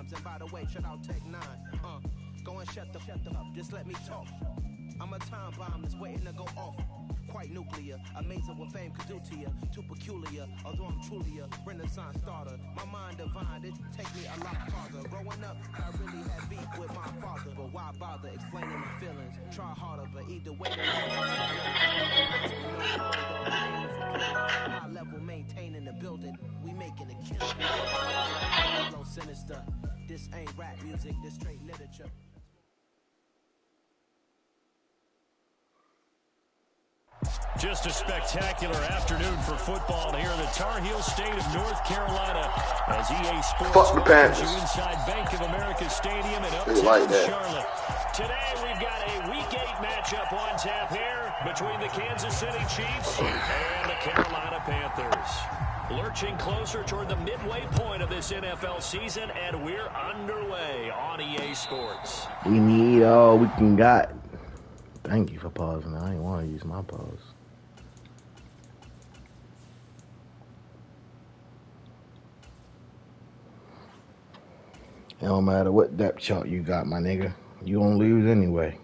times. And by the way, shout out Tech 9. Go and shut the up. Just let me talk. I'm a time bomb that's waiting to go off. Quite nuclear, amazing what fame could do to you. Too peculiar, although I'm truly a Renaissance starter. My mind divine, it take me a lot farther. Growing up, I really had beef with my father, but why bother explaining my feelings? Try harder, but either way, high level maintaining the building. We making a kill. Flow sinister. This ain't rap music, this straight literature. Just a spectacular afternoon for football here in the Tar Heel state of North Carolina as EA Sports welcomes you inside Bank of America Stadium in uptown Charlotte. Today we've got a Week 8 matchup on tap here between the Kansas City Chiefs and the Carolina Panthers. Lurching closer toward the midway point of this NFL season, and we're underway on EA Sports. We need all we can got. Thank you for pausing. I didn't want to use my pause. It don't matter what depth chart you got, my nigga. You gonna lose anyway.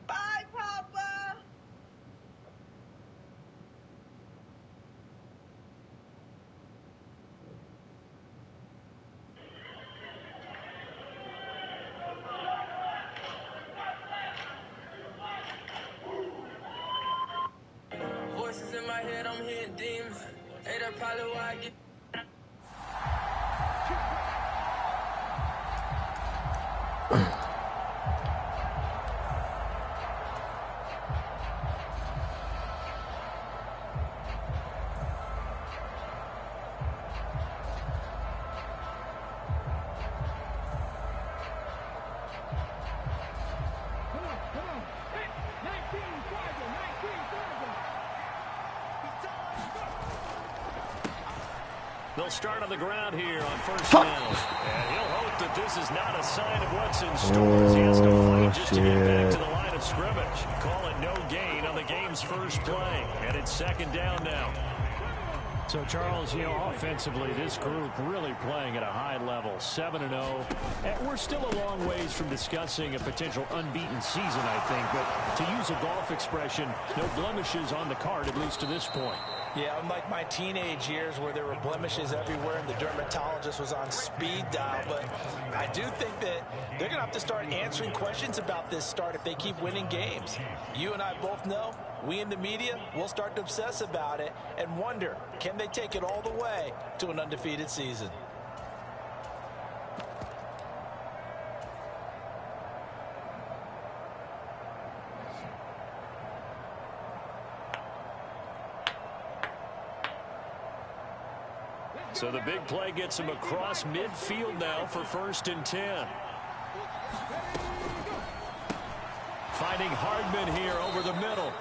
Bye, Papa. Voices in my head, I'm hearing demons. Hey, that's probably why I get. They'll start on the ground here on first down. And he'll hope that this is not a sign of what's in store as he has to fight just to get back to the line of scrimmage. Call it no gain on the game's first play. And it's second down now. So, Charles, you know, offensively, this group really playing at a high level, 7-0. And we're still a long ways from discussing a potential unbeaten season, I think. But to use a golf expression, no blemishes on the card, at least to this point. Yeah, unlike my teenage years where there were blemishes everywhere and the dermatologist was on speed dial. But I do think that they're going to have to start answering questions about this start if they keep winning games. You and I both know, we in the media, will start to obsess about it and wonder, can they take it all the way to an undefeated season? So the big play gets him across midfield now for 1st and 10. Finding Hardman here over the middle.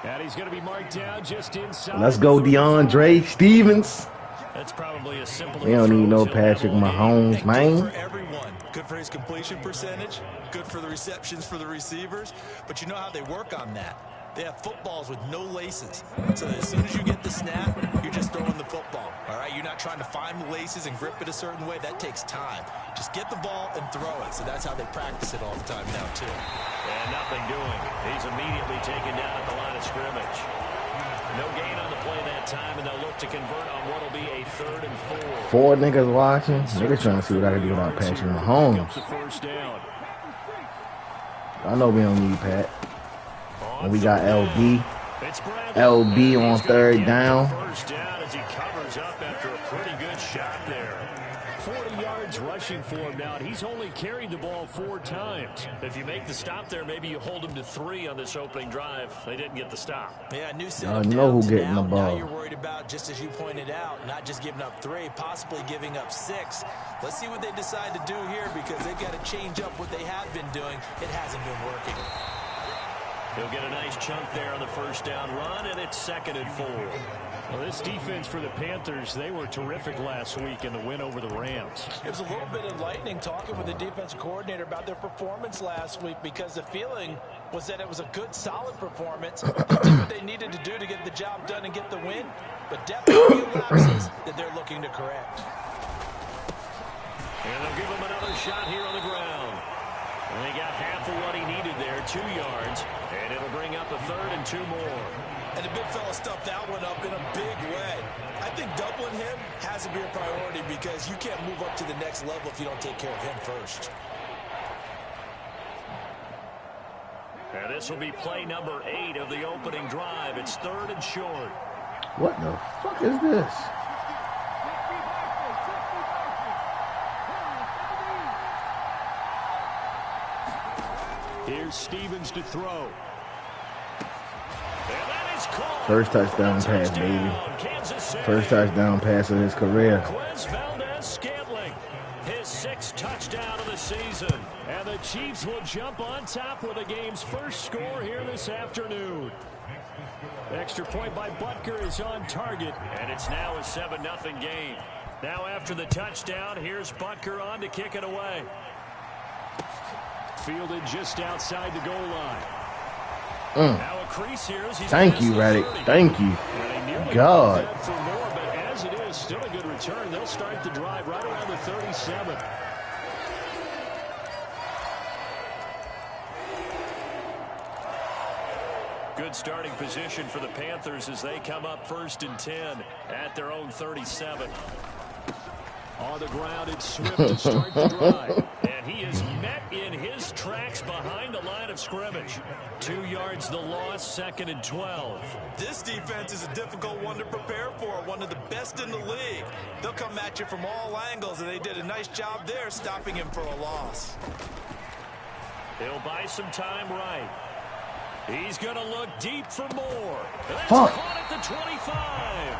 And he's going to be marked down just inside. Let's go, DeAndre Stevens. That's probably a simple. We don't need no Patrick Mahomes, man. Good for everyone. Good for his completion percentage. Good for the receptions for the receivers. But you know how they work on that. They have footballs with no laces. So as soon as you get the snap, you're just throwing the football. All right? You're not trying to find the laces and grip it a certain way. That takes time. Just get the ball and throw it. So that's how they practice it all the time now, too. And nothing doing. He's immediately taken down at the line of scrimmage. No gain on the play that time, and they'll look to convert on what will be a 3rd and 4. Four niggas watching. Niggas trying to see what I can do about Patrick Mahomes. I know we don't need Pat. And we got LB. LB on 3rd down. First down as he covers up after a pretty good shot there. 40 yards rushing for him now, and he's only carried the ball 4 times. If you make the stop there, maybe you hold him to 3 on this opening drive. They didn't get the stop. Yeah, new setup. You know who getting the ball. Now you're worried about, just as you pointed out, not just giving up 3, possibly giving up 6. Let's see what they decide to do here because they've got to change up what they have been doing. It hasn't been working. He'll get a nice chunk there on the first down run, and it's 2nd and 4. Well, this defense for the Panthers, they were terrific last week in the win over the Rams. It was a little bit enlightening talking with the defense coordinator about their performance last week, because the feeling was that it was a good, solid performance. They did what they needed to do to get the job done and get the win, but definitely a few lapses that they're looking to correct. And they'll give him another shot here on the ground. And they got half of what he needed there, 2 yards, and it'll bring up a 3rd and 2 more. And the big fella stuffed that one up in a big way. I think doubling him has to be a priority, because you can't move up to the next level if you don't take care of him first. And this will be play number 8 of the opening drive. It's 3rd and short. What the fuck is this? Here's Stevens to throw. First touchdown pass, baby. First touchdown pass of his career. Scantling, his 6th touchdown of the season. And the Chiefs will jump on top with the game's first score here this afternoon. Extra point by Butker is on target. And it's now a 7-0 game. Now after the touchdown, here's Butker on to kick it away. Fielded just outside the goal line. Now a crease here as he's Thank you, Reddick. Thank you. God. For more, but as it is, still a good return. They'll start the drive right around the 37. Good starting position for the Panthers as they come up 1st and 10 at their own 37. On the ground, it's Swift to start the drive. And he is met in his tracks behind the line of scrimmage. 2 yards the loss, 2nd and 12. This defense is a difficult one to prepare for, one of the best in the league. They'll come at you from all angles, and they did a nice job there stopping him for a loss. He'll buy some time right. He's going to look deep for more. That's Fuck. Caught at the 25.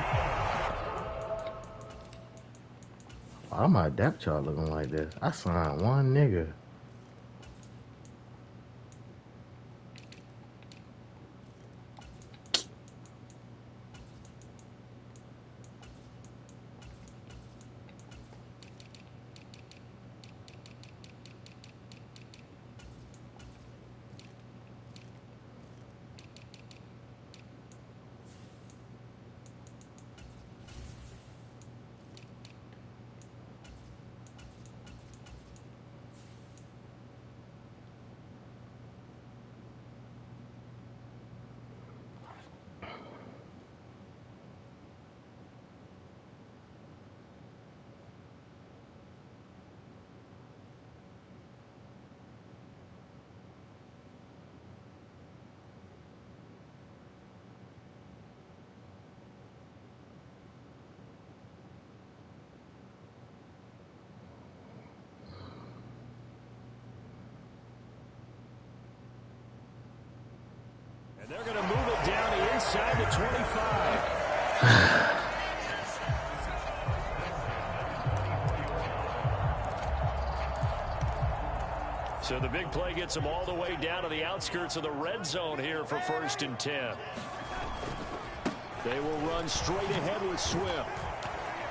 Why my depth chart looking like this? I signed one nigga. They're going to move it down to inside the 25. So the big play gets them all the way down to the outskirts of the red zone here for 1st and 10. They will run straight ahead with Swift.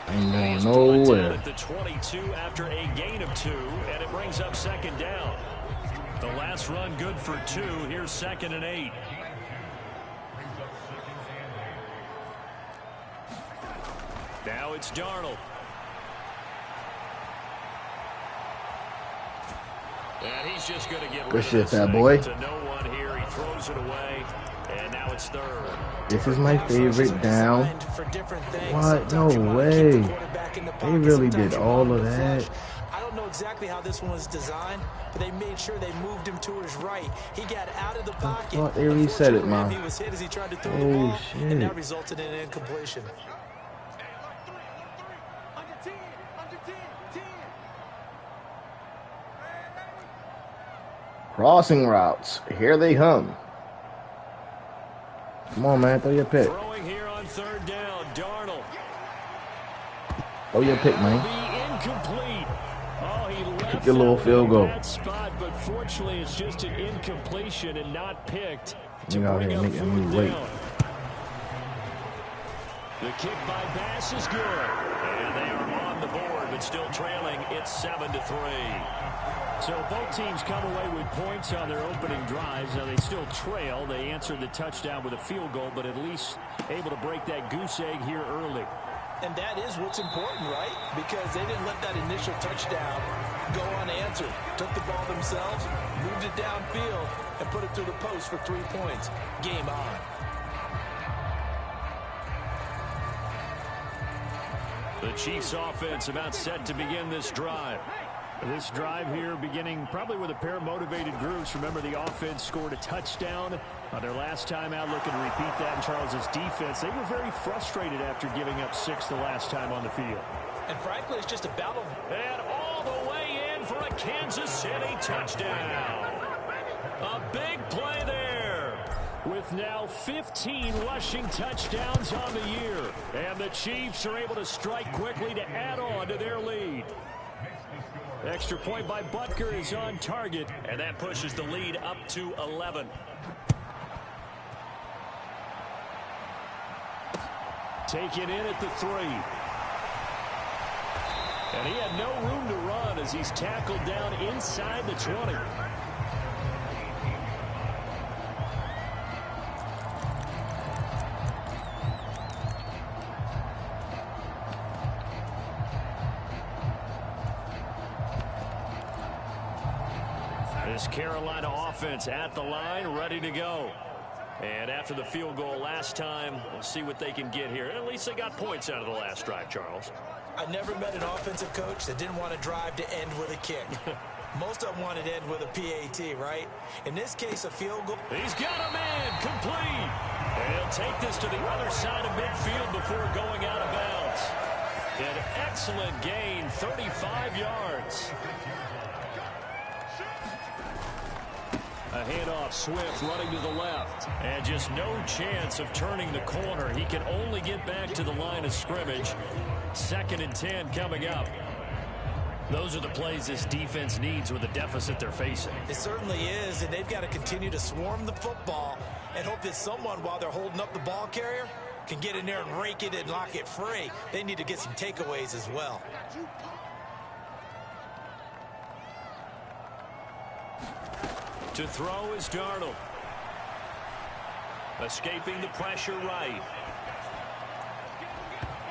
Ain't going nowhere. At the 22 after a gain of 2, and it brings up 2nd down. The last run good for 2. Here's 2nd and 8. Now it's Darnold. And he's just going to get rid Good of shit, this fat thing. boy. To no one here. He throws it away. And now it's 3rd. This is my favorite down. What? No way. They really did all of that. I don't know exactly how this one was designed, but they made sure they moved him to his right. He got out of the pocket. Thought they reset it, man. He was hit as he tried to throw the Holy ball, shit. and that resulted in an incompletion. Crossing routes. Here they come. Come on, man. Throw your pick. Throwing here on 3rd down. Darnold. Throw your pick, man. Be incomplete. Oh, he left Kick your little field goal. that spot, but fortunately it's just an incompletion and not picked. to bring up fourth down. The kick by Bass is good. And they are on the board, but still trailing. It's 7-3. So both teams come away with points on their opening drives. Now they still trail. They answered the touchdown with a field goal, but at least able to break that goose egg here early. And that is what's important, right? Because they didn't let that initial touchdown go unanswered. Took the ball themselves, moved it downfield, and put it through the post for 3 points. Game on. The Chiefs offense about set to begin this drive. This drive here beginning probably with a pair of motivated groups. Remember, the offense scored a touchdown on their last time out, looking to repeat that in Charles's defense. They were very frustrated after giving up 6 the last time on the field. And frankly, it's just a battle. And all the way in for a Kansas City touchdown. A big play there. With now 15 rushing touchdowns on the year. And the Chiefs are able to strike quickly to add on to their lead. Extra point by Butker is on target. And that pushes the lead up to 11. Taken in at the 3. And he had no room to run as he's tackled down inside the 20. This Carolina offense at the line, ready to go. And after the field goal last time, we'll see what they can get here. At least they got points out of the last drive, Charles. I never met an offensive coach that didn't want to drive to end with a kick. Most of them wanted to end with a PAT, right? In this case, a field goal. He's got a man complete. And he'll take this to the other side of midfield before going out of bounds. An excellent gain, 35 yards. A handoff, Swift running to the left. And just no chance of turning the corner. He can only get back to the line of scrimmage. 2nd and 10 coming up. Those are the plays this defense needs with the deficit they're facing. It certainly is, and they've got to continue to swarm the football and hope that someone, while they're holding up the ball carrier, can get in there and rake it and lock it free. They need to get some takeaways as well. To throw is Darnold. Escaping the pressure right.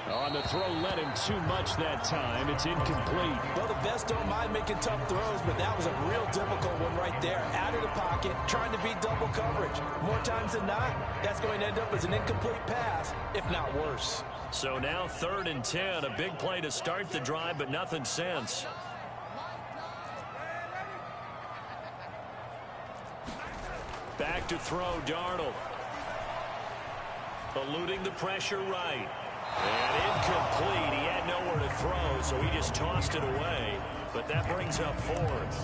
On the throw, led him too much that time. It's incomplete. Well, the best don't mind making tough throws, but that was a real difficult one right there. Out of the pocket, trying to beat double coverage. More times than not, that's going to end up as an incomplete pass, if not worse. So now 3rd and 10. A big play to start the drive, but nothing since. Back to throw, Darnold. Eluding the pressure right. And incomplete. He had nowhere to throw, so he just tossed it away. But that brings up 4th.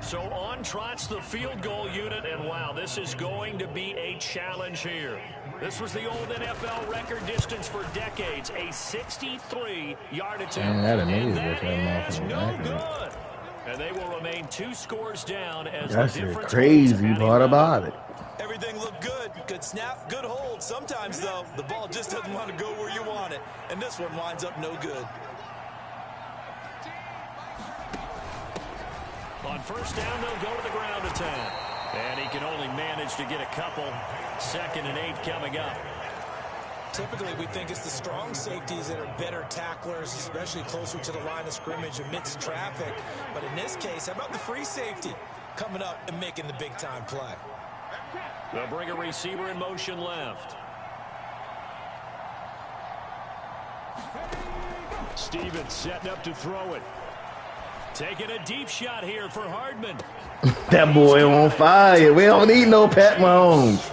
So on trots the field goal unit, and wow, this is going to be a challenge here. This was the old NFL record distance for decades, a 63-yard attempt. And that is no good. And they will remain 2 scores down as that's the the difference. crazy part about it. Everything looked good. Good snap, good hold. Sometimes, though, the ball just doesn't want to go where you want it. And this one winds up no good. On 1st down, they'll go to the ground attack. And he can only manage to get a couple. 2nd and 8 coming up. Typically, we think it's the strong safeties that are better tacklers, especially closer to the line of scrimmage amidst traffic. But in this case, how about the free safety coming up and making the big-time play? They'll bring a receiver in motion left. Stevens setting up to throw it. Taking a deep shot here for Hardman. That boy on fire. We don't need no Pat Mahomes.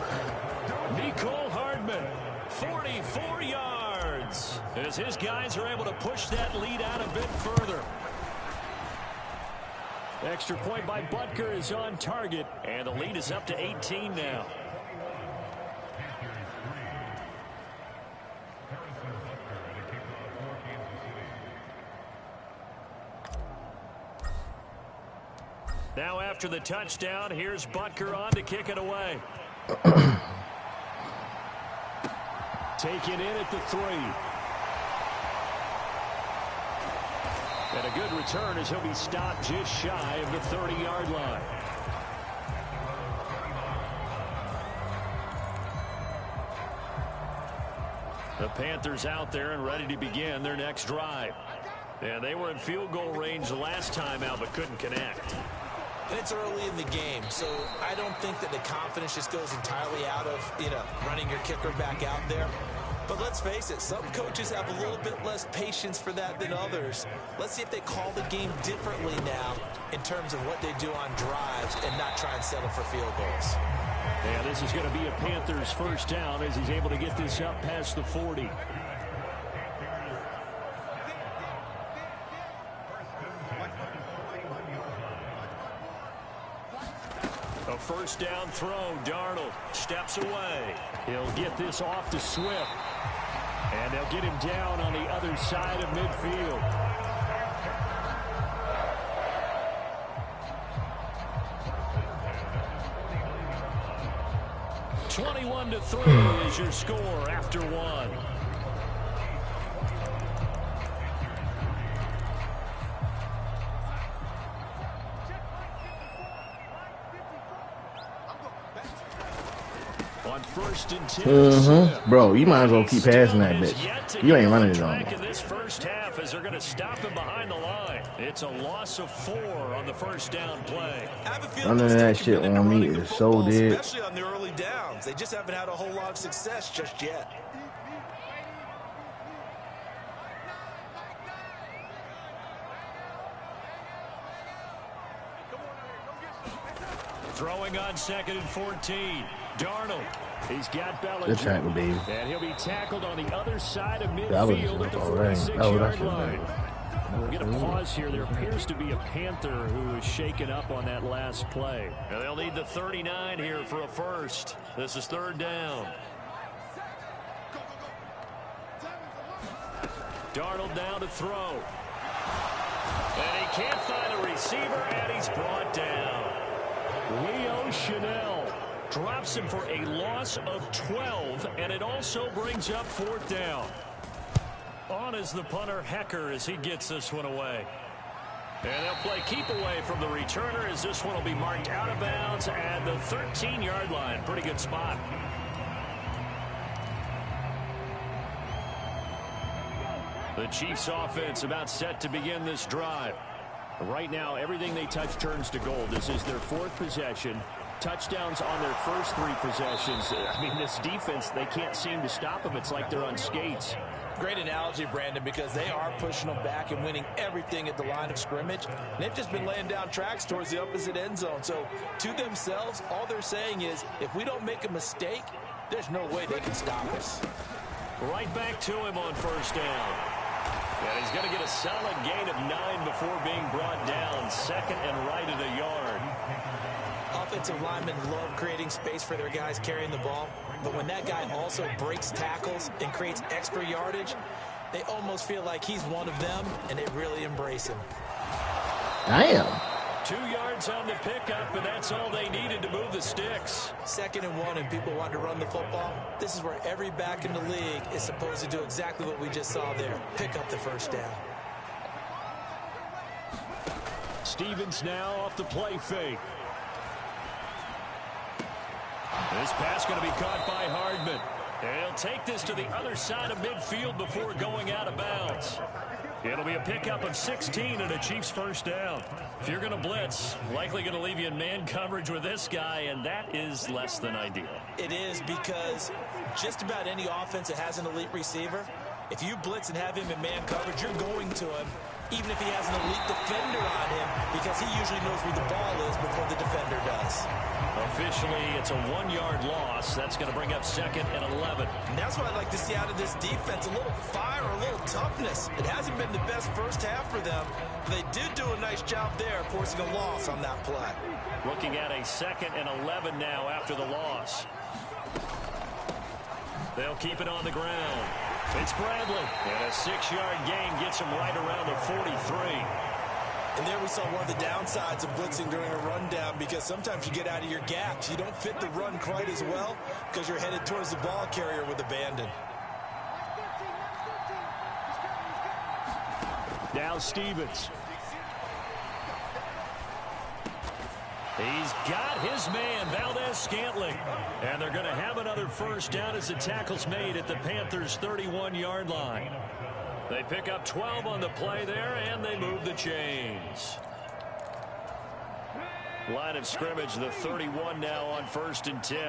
Nicole Hardman, 44 yards. As his guys are able to push that lead out a bit further. Extra point by Butker is on target. And the lead is up to 18 now. Now after the touchdown, here's Butker on to kick it away. Taken in at the 3. And a good return as he'll be stopped just shy of the 30-yard line. The Panthers out there and ready to begin their next drive. And they were in field goal range the last time out but couldn't connect. And it's early in the game, so I don't think that the confidence just goes entirely out of, running your kicker back out there. But let's face it, some coaches have a little bit less patience for that than others. Let's see if they call the game differently now in terms of what they do on drives and not try and settle for field goals. Yeah, this is going to be a Panthers first down as he's able to get this up past the 40. A first down throw. Darnold steps away. He'll get this off to Swift. And they'll get him down on the other side of midfield. 21-3 is your score after 1. On 1st and 10. Bro, you might as well keep passing that bitch. You ain't running it on in this first half as they're going to stop him behind the line. It's a loss of 4 on the first down play. None of that shit on me is so dead. Especially on the early downs. They just haven't had a whole lot of success just yet. Throwing on 2nd and 14. Darnold. He's got Bellinger. Good tackle, baby. And he'll be tackled on the other side of midfield at the 46-yard line. We're going to pause here. There appears to be a Panther who is shaken up on that last play. And they'll need the 39 here for a first. This is 3rd down. Darnold down to throw. And he can't find a receiver, and he's brought down. Leo Chanel drops him for a loss of 12, and it also brings up 4th down. On is the punter, Hecker, as he gets this one away. And they'll play keep away from the returner as this one will be marked out of bounds at the 13-yard line. Pretty good spot. The Chiefs offense about set to begin this drive. Right now, everything they touch turns to gold. This is their 4th possession. Touchdowns on their first 3 possessions. I mean, this defense, they can't seem to stop them. It's like they're on skates. Great analogy, Brandon, because they are pushing them back and winning everything at the line of scrimmage. And they've just been laying down tracks towards the opposite end zone. So to themselves, all they're saying is, if we don't make a mistake, there's no way they can stop us. Right back to him on 1st down. And he's going to get a solid gain of 9 before being brought down. 2nd and right at a yard. Offensive linemen love creating space for their guys carrying the ball. But when that guy also breaks tackles and creates extra yardage, they almost feel like he's one of them, and they really embrace him. Damn. 2 yards on the pickup, and that's all they needed to move the sticks. 2nd and 1, and people want to run the football. This is where every back in the league is supposed to do exactly what we just saw there. Pick up the 1st down. Stevens now off the play fake. This pass going to be caught by Hardman. And he'll take this to the other side of midfield before going out of bounds. It'll be a pickup of 16 and a Chiefs 1st down. If you're going to blitz, likely going to leave you in man coverage with this guy, and that is less than ideal. It is, because just about any offense that has an elite receiver, if you blitz and have him in man coverage, you're going to him, even if he has an elite defender on him, because he usually knows where the ball is before the defender does. Officially, it's a 1-yard loss. That's going to bring up 2nd and 11. And that's what I'd like to see out of this defense, a little fire, a little toughness. It hasn't been the best first half for them, but they did do a nice job there, forcing a loss on that play. Looking at a 2nd and 11 now after the loss. They'll keep it on the ground. It's Bradley. And a 6-yard gain gets him right around the 43. And there we saw one of the downsides of blitzing during a rundown, because sometimes you get out of your gaps. You don't fit the run quite as well because you're headed towards the ball carrier with abandon. Now Stevens. He's got his man, Valdez-Scantling. And they're going to have another first down as the tackle's made at the Panthers' 31-yard line. They pick up 12 on the play there, and they move the chains. Line of scrimmage, the 31 now on 1st and 10.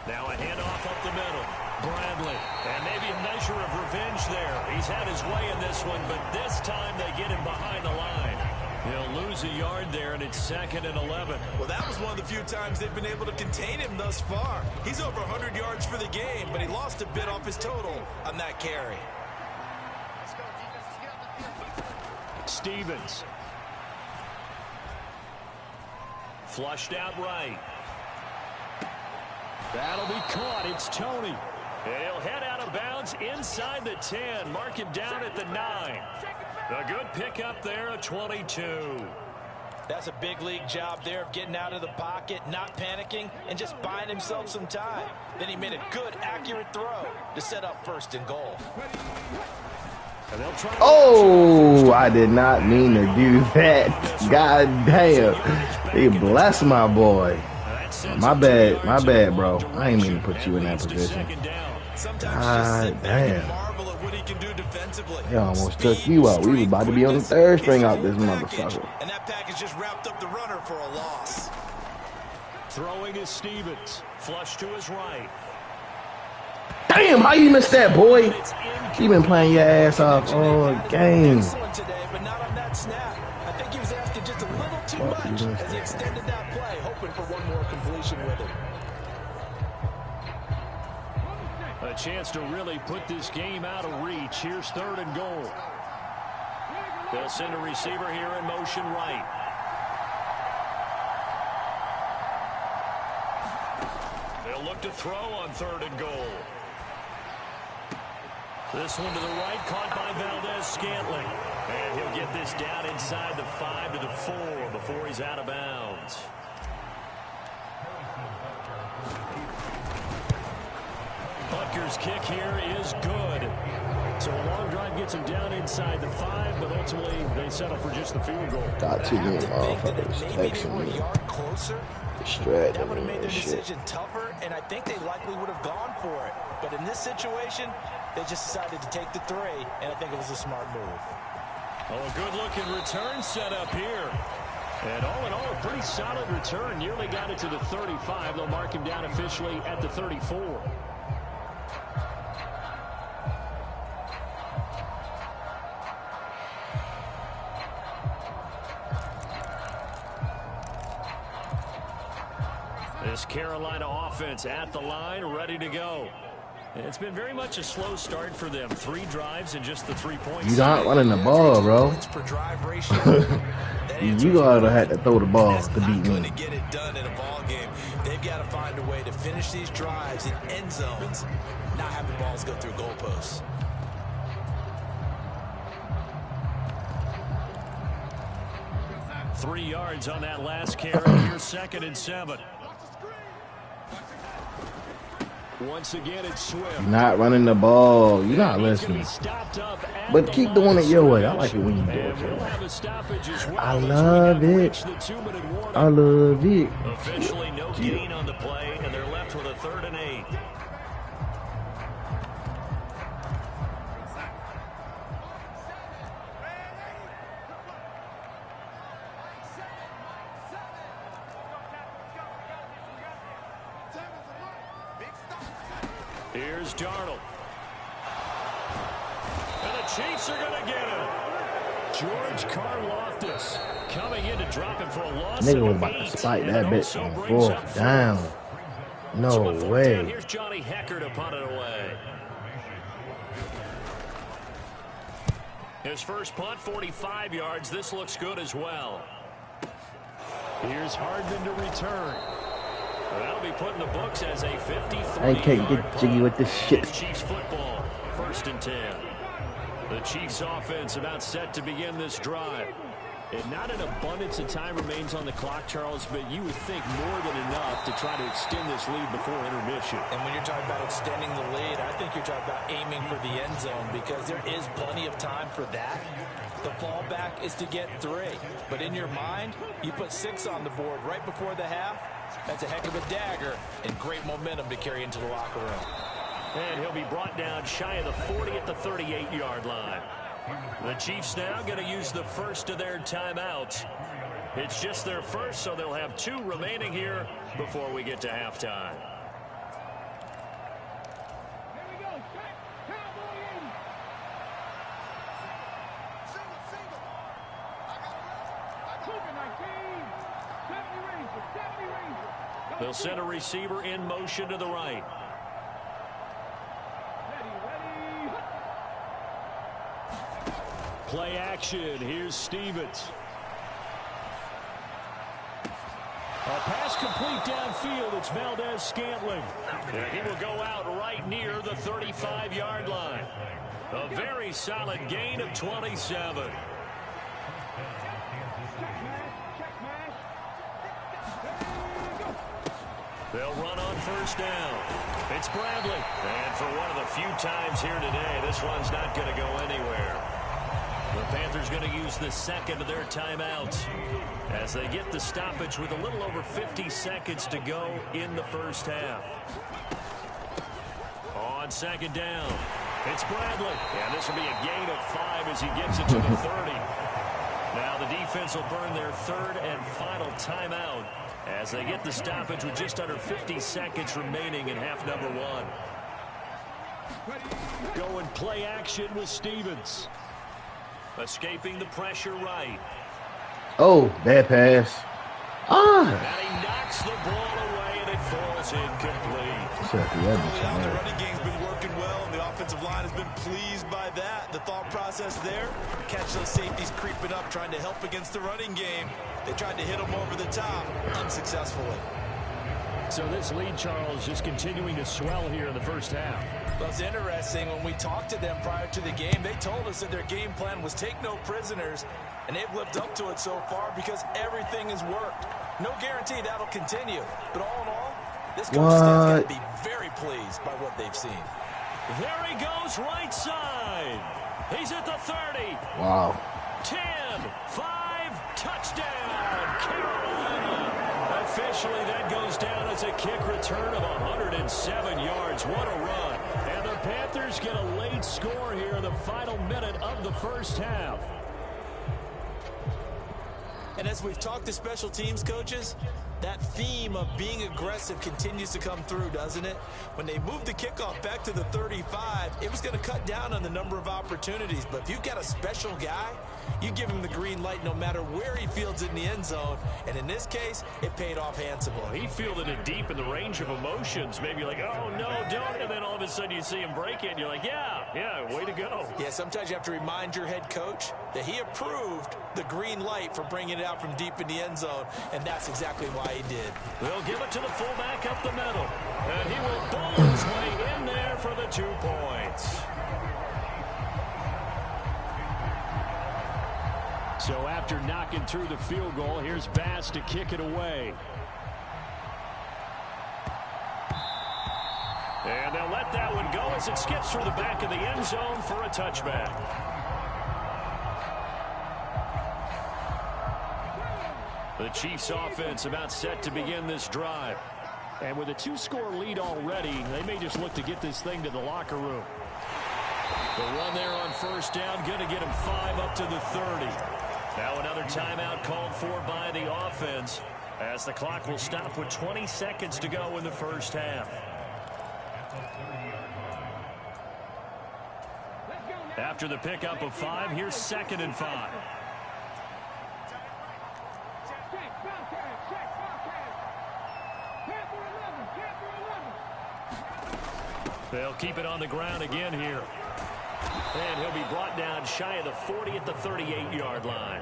Now a handoff up the middle. Bradley. And maybe a measure of revenge there. He's had his way in this one, but this time they get him behind the line. He'll lose a yard there, and it's 2nd and 11. Well, that was one of the few times they've been able to contain him thus far. He's over 100 yards for the game, but he lost a bit off his total on that carry. Stevens. Flushed out right. That'll be caught. It's Tony. And he'll head out of bounds inside the 10. Mark him down at the 9. A good pickup there, a 22. That's a big league job there of getting out of the pocket, not panicking, and just buying himself some time. Then he made a good, accurate throw to set up 1st and goal. Oh, I did not mean to do that. God damn. He blessed my boy. My bad, bro. I ain't mean to put you in that position. God damn. He almost took you out. We was about to be on the 3rd string out this motherfucker. And that package just wrapped up the runner for a loss. Throwing is Stevens. Flush to his right. Damn, how you missed that, boy? You been playing your ass off all game. Excellent today, but not on that snap. I think he was asking just a little too much as he extended that play, hoping for one more completion with it. A chance to really put this game out of reach. Here's 3rd and goal. They'll send a receiver here in motion right. They'll look to throw on 3rd and goal. This one to the right, caught by Valdez-Scantling. And he'll get this down inside the 5 to the 4 before he's out of bounds. Butker's kick here is good. So a long drive gets him down inside the 5, but ultimately they settle for just the field goal. Got too many motherfuckers texting me. Distracted That would have me made the and shit. decision tougher, and I think they likely would have gone for it. But in this situation, they just decided to take the 3, and I think it was a smart move. Oh, a good-looking return set up here. And all in all, a pretty solid return. Nearly got it to the 35. They'll mark him down officially at the 34. This Carolina offense at the line, ready to go. It's been very much a slow start for them. 3 drives and just the 3 points. You not running the ball, bro. You gotta have to throw the ball to beat me. Get it done in a ball game. They've got to find a way to finish these drives in end zones, not have the balls go through goalposts. Three yards on that last carry. Here's 2nd and 7. Once again, it's Swift. You're not running the ball. You're not listening. But keep doing it your way. I like it when you do it your way. I love it. I love it. Officially no gain on the play, and they're left with a 3rd and 8. Here's Darnold. And the Chiefs are going to get him. George Karlaftis coming in to drop him for a loss. Nigga was about to spike that bitch on 4th down. No way. Here's Johnny Hecker to punt it away. His first punt, 45 yards. This looks good as well. Here's Hardman to return. That'll be put in the books as a 53-yard I can't get jiggy with this shit. Chiefs football, 1st and 10. The Chiefs offense about set to begin this drive. And not an abundance of time remains on the clock, Charles, but you would think more than enough to try to extend this lead before intermission. And when you're talking about extending the lead, I think you're talking about aiming for the end zone because there is plenty of time for that. The fallback is to get 3. But in your mind, you put 6 on the board right before the half. That's a heck of a dagger and great momentum to carry into the locker room. And he'll be brought down shy of the 40 at the 38-yard line. The Chiefs now going to use the first of their timeouts. It's just their first, so they'll have 2 remaining here before we get to halftime. They'll send a receiver in motion to the right. Play action. Here's Stevens. A pass complete downfield. It's Valdez-Scantling. And he will go out right near the 35-yard line. A very solid gain of 27. They'll run on 1st down. It's Bradley. And for one of the few times here today, this one's not going to go anywhere. The Panthers going to use the second of their timeouts as they get the stoppage with a little over 50 seconds to go in the first half. On 2nd down, it's Bradley. And this will be a gain of 5 as he gets it to the 30. Now the defense will burn their 3rd and final timeout as they get the stoppage with just under 50 seconds remaining in half number 1. Going play action with Stevens. Escaping the pressure right. Oh, bad pass. And he knocks the ball away and it falls incomplete. The running game's been working well and the offensive line has been pleased by that. The thought process there, catch those safeties creeping up, trying to help against the running game. They tried to hit them over the top, unsuccessfully. So this lead, Charles, just continuing to swell here in the first half. Well, it's interesting. When we talked to them prior to the game, they told us that their game plan was take no prisoners, and they've lived up to it so far because everything has worked. No guarantee that'll continue. But all in all, this coaching staff's got to be very pleased by what they've seen. There he goes, right side. He's at the 30. Wow. 10, 5, touchdown, Carolina. Officially, that goes down as a kick return of 107 yards. What a run. And the Panthers get a late score here in the final minute of the first half. And as we've talked to special teams coaches, that theme of being aggressive continues to come through, doesn't it? When they moved the kickoff back to the 35, it was going to cut down on the number of opportunities. But if you've got a special guy, you give him the green light no matter where he fields in the end zone. And in this case, it paid off handsomely. He fielded it deep in the range of emotions. Maybe like, oh, no, don't. And then all of a sudden you see him break it, and you're like, yeah, way to go. Yeah, sometimes you have to remind your head coach that he approved the green light for bringing it out from deep in the end zone, and that's exactly why he did. They'll give it to the fullback up the middle, and he will bowl his way in there for the 2 points. So after knocking through the field goal, here's Bass to kick it away. And they'll let that one go as it skips through the back of the end zone for a touchback. The Chiefs offense about set to begin this drive. And with a 2-score lead already, they may just look to get this thing to the locker room. The run there on 1st down, going to get him 5 up to the 30. Now another timeout called for by the offense as the clock will stop with 20 seconds to go in the first half. After the pickup of 5, here's 2nd and 5. They'll keep it on the ground again here. And he'll be brought down shy of the 40 at the 38-yard line.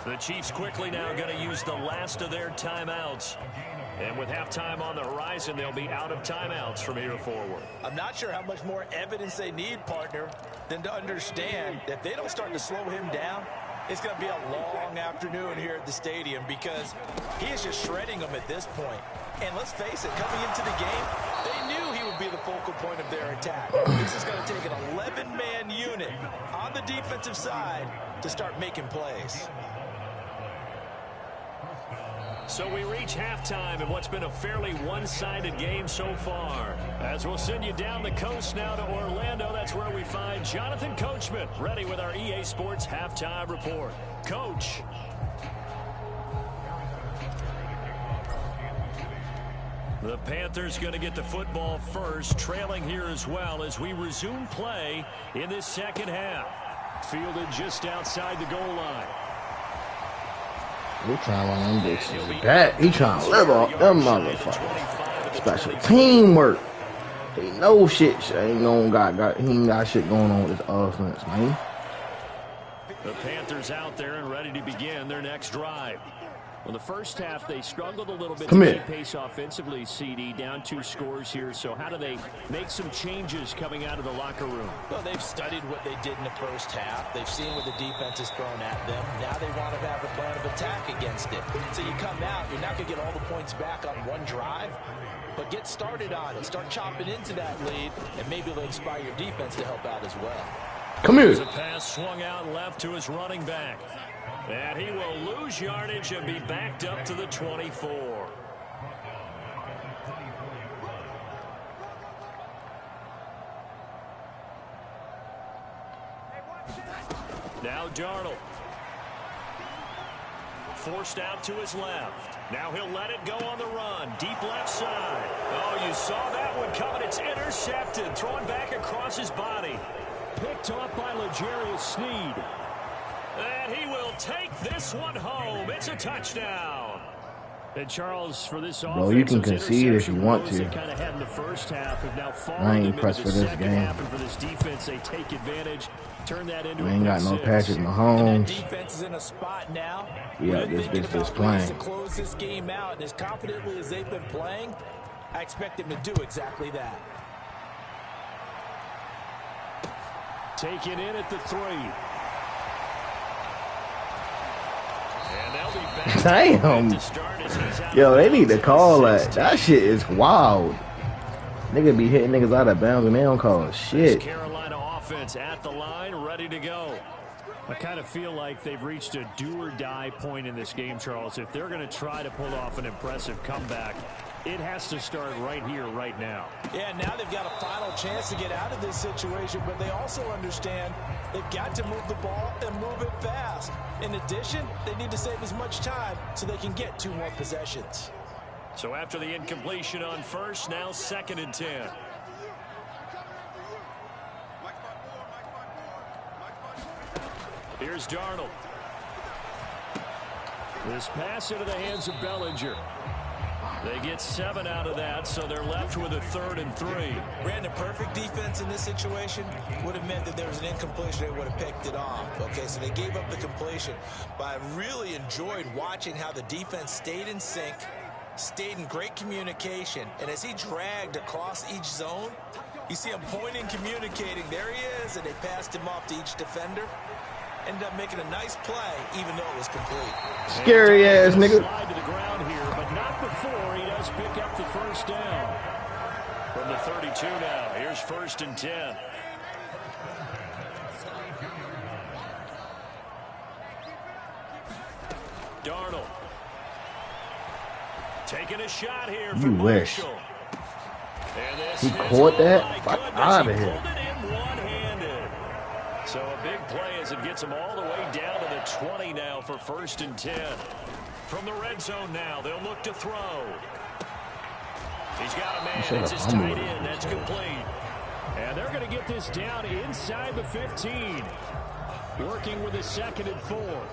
The Chiefs quickly now going to use the last of their timeouts. And with halftime on the horizon, they'll be out of timeouts from here forward. I'm not sure how much more evidence they need, partner, than to understand that if they don't start to slow him down, it's going to be a long afternoon here at the stadium because he is just shredding them at this point. And let's face it, coming into the game, they knew he would be the focal point of their attack. This is going to take an 11-man unit on the defensive side to start making plays. So we reach halftime in what's been a fairly one-sided game so far. As we'll send you down the coast now to Orlando, that's where we find Jonathan Coachman ready with our EA Sports Halftime Report. Coach. The Panthers going to get the football first, trailing here as well as we resume play in this second half. Fielded just outside the goal line. He trying to run them bitches back. He trying to live off them motherfuckers. Special teamwork. He know shit. He ain't got shit going on with his offense, man. The Panthers out there and ready to begin their next drive. Well, the first half, they struggled a little bit to keep pace offensively, CD, down 2 scores here. So how do they make some changes coming out of the locker room? Well, they've studied what they did in the first half. They've seen what the defense has thrown at them. Now they want to have a plan of attack against it. So you come out, you're not going to get all the points back on one drive, but get started on it. Start chopping into that lead, and maybe it'll inspire your defense to help out as well. Come here. There's a pass swung out left to his running back. And he will lose yardage and be backed up to the 24. Now Darnold. Forced out to his left. Now he'll let it go on the run. Deep left side. Oh, you saw that one coming. It's intercepted. Thrown back across his body. Picked off by L'Jarius Sneed. And he will take this one home. It's a touchdown. And Charles, for this offense, bro, you can concede if you want to. Kind of had in the first half, have now I ain't pressed for this game. And for this defense, they take advantage, turn that into we ain't got no Patrick And Mahomes. that defense is in a spot now. Yeah, this bitch just playing. To close this game out, and as confidently as they've been playing, I expect them to do exactly that. Taken in at the 3. Damn. Yo, they need to call that. That shit is wild. Nigga be hitting niggas out of bounds and they don't call shit. Carolina offense at the line, ready to go. I kind of feel like they've reached a do-or-die point in this game, Charles. If they're going to try to pull off an impressive comeback, it has to start right here, right now. Yeah, now they've got a final chance to get out of this situation, but they also understand they've got to move the ball and move it fast. In addition, they need to save as much time so they can get 2 more possessions. So after the incompletion on first, now 2nd and 10. Here's Darnold. This pass into the hands of Bellinger. They get 7 out of that, so they're left with a 3rd and 3. Brandon, perfect defense in this situation would have meant that there was an incompletion. They would have picked it off. Okay, so they gave up the completion. But I really enjoyed watching how the defense stayed in sync, stayed in great communication. And as he dragged across each zone, you see him pointing, communicating. There he is, and they passed him off to each defender. Ended up making a nice play, even though it was complete. Scary ass nigga. Slide to the ground here, but not before he does pick up the first down. From the 32 now, here's 1st and 10. Darnold. Taking a shot here You from wish. Marshall. And this He caught that? my Fuck goodness, outta he here. pulled it in one-handed. So a big play as it gets him all the way down to the 20 now for 1st and 10. From the red zone now, they'll look to throw. He's got a man. It's his tight end. That's complete. And they're going to get this down inside the 15. Working with a 2nd and 4.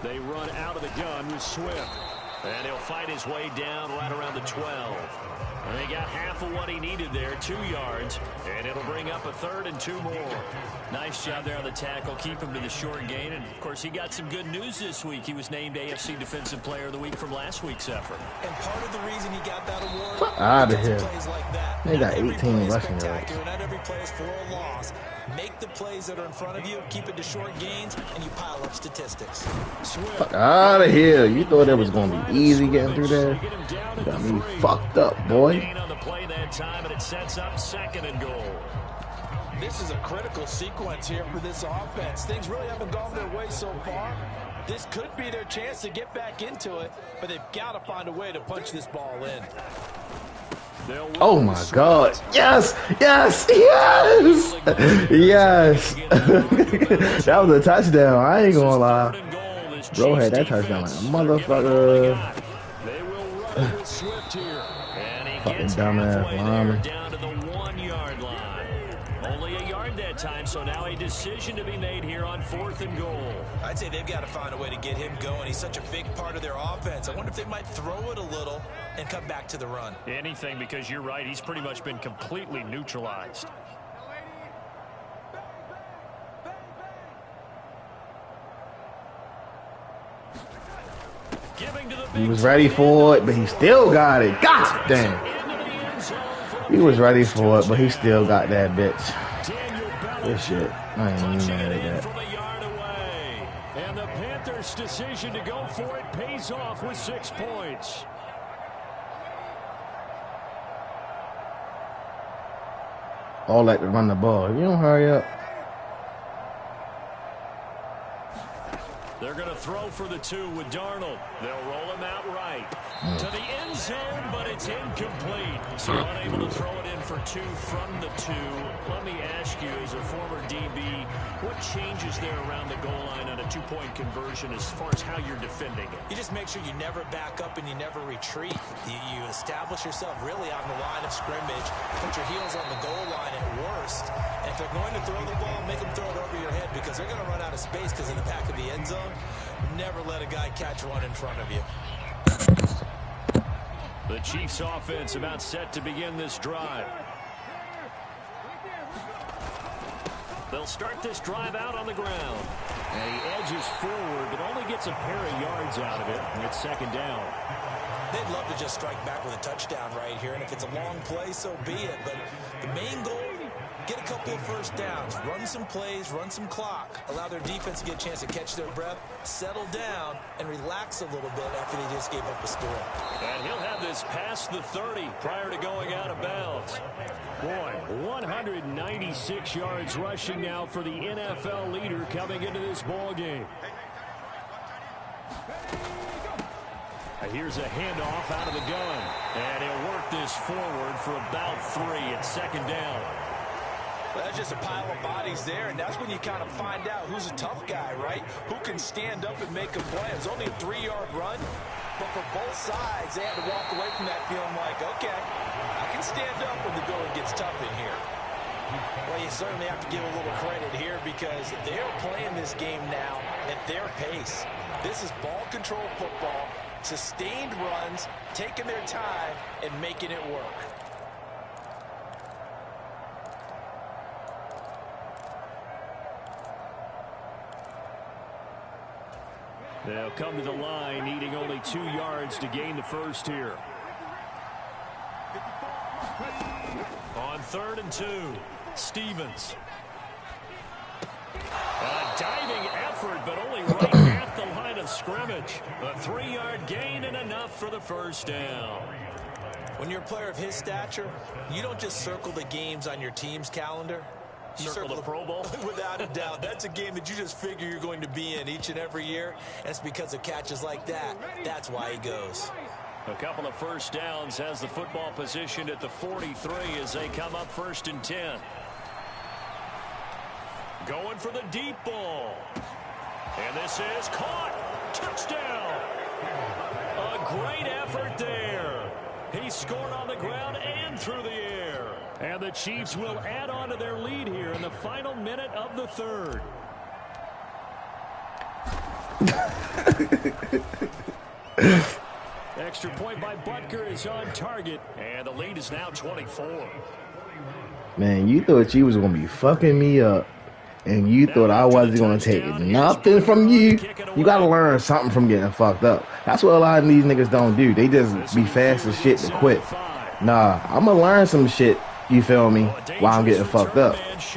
They run out of the gun with Swift. And he'll fight his way down right around the 12. And he got half of what he needed there, 2 yards. And it'll bring up a 3rd and 2 more. Nice job there on the tackle. Keep him to the short gain. And, of course, he got some good news this week. He was named AFC Defensive Player of the Week from last week's effort. And part of the reason he got that award, out of here. plays like that. They got 18 rushing yards. Not every play is for a loss. Make the plays that are in front of you, keep it to short gains, and you pile up statistics. Fuck out of here. You thought it was going to be easy getting through there? You got me fucked up, boy. On the play that time, and it sets up 2nd and goal. This is a critical sequence here for this offense. Things really haven't gone their way so far. This could be their chance to get back into it, but they've got to find a way to punch this ball in. Oh my God. Yes, yes, yes, yes. That was a touchdown. I ain't gonna lie. Bro had that touchdown like a motherfucker. Fucking dumbass lineman. Down to the 1-yard line. Only a yard that time, so now a decision to be made here on 4th and goal. I'd say they've got to find a way to get him going. He's such a big part of their offense. I wonder if they might throw it a little and come back to the run. Anything, because you're right. He's pretty much been completely neutralized. He was ready for it, but he still got it. God damn. He was ready for it, but he still got that bitch. This shit. I ain't even mad at that. And the Panthers' decision to go for it pays off with 6 points. All like to run the ball. If you don't hurry up. They're going to throw for the 2 with Darnold. They'll roll him out right to the end zone, but it's incomplete. So unable to throw it in for 2 from the 2. Let me ask you, as a former DB, what changes there around the goal line on a 2-point conversion as far as how you're defending it? You just make sure you never back up and you never retreat. You establish yourself really on the line of scrimmage, put your heels on the goal line at worst. And if they're going to throw the ball, make them throw it over your head because they're going to run out of space because in the back of the end zone, never let a guy catch one in front of you. The Chiefs offense about set to begin this drive. They'll start this drive out on the ground. And he edges forward, but only gets a pair of yards out of it. And it's 2nd down. They'd love to just strike back with a touchdown right here. And if it's a long play, so be it. But the main goal, get a couple of first downs, run some plays, run some clock, allow their defense to get a chance to catch their breath, settle down, and relax a little bit after they just gave up a score. And he'll have this past the 30 prior to going out of bounds. Boy, 196 yards rushing now for the NFL leader coming into this ball game. Here's a handoff out of the gun. And he'll work this forward for about 3 at 2nd down. Well, that's just a pile of bodies there, and that's when you kind of find out who's a tough guy, right? Who can stand up and make a play. It's only a 3-yard run, but for both sides, they had to walk away from that feeling like, okay, I can stand up when the going gets tough in here. Well, you certainly have to give a little credit here because they're playing this game now at their pace. This is ball control football, sustained runs, taking their time, and making it work. They'll come to the line, needing only 2 yards to gain the first here. On 3rd and 2, Stevens. A diving effort, but only right at the line of scrimmage. A 3-yard gain and enough for the first down. When you're a player of his stature, you don't just circle the games on your team's calendar. You circle the Pro Bowl? Without a doubt. That's a game that you just figure you're going to be in each and every year. And it's because of catches like that. That's why he goes. A couple of first downs, has the football positioned at the 43 as they come up 1st and 10. Going for the deep ball. And this is caught. Touchdown. A great effort there. He scored on the ground and through the air. And the Chiefs will add on to their lead here in the final minute of the 3rd. extra point by Butker is on target. And the lead is now 24. Man, you thought you was going to be fucking me up. And you thought I wasn't going to take nothing from you. You got to learn something from getting fucked up. That's what a lot of these niggas don't do. They just be fast as shit to quit. Nah, I'm going to learn some shit, you feel me, while I'm getting fucked up.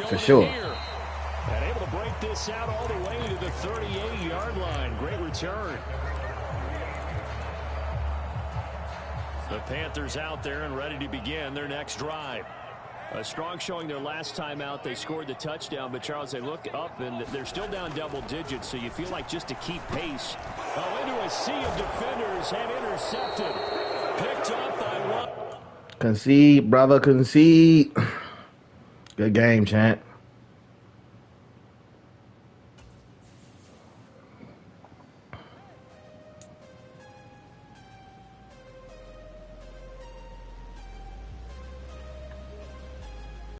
For sure. And able to break this out all the way to the 38-yard line. Great return. The Panthers out there and ready to begin their next drive. A strong showing their last time out. They scored the touchdown, but Charles, they look up and they're still down double digits, so you feel like just to keep pace. Into a sea of defenders and intercepted. Picked up by one. Concede, brother, concede. Good game, champ.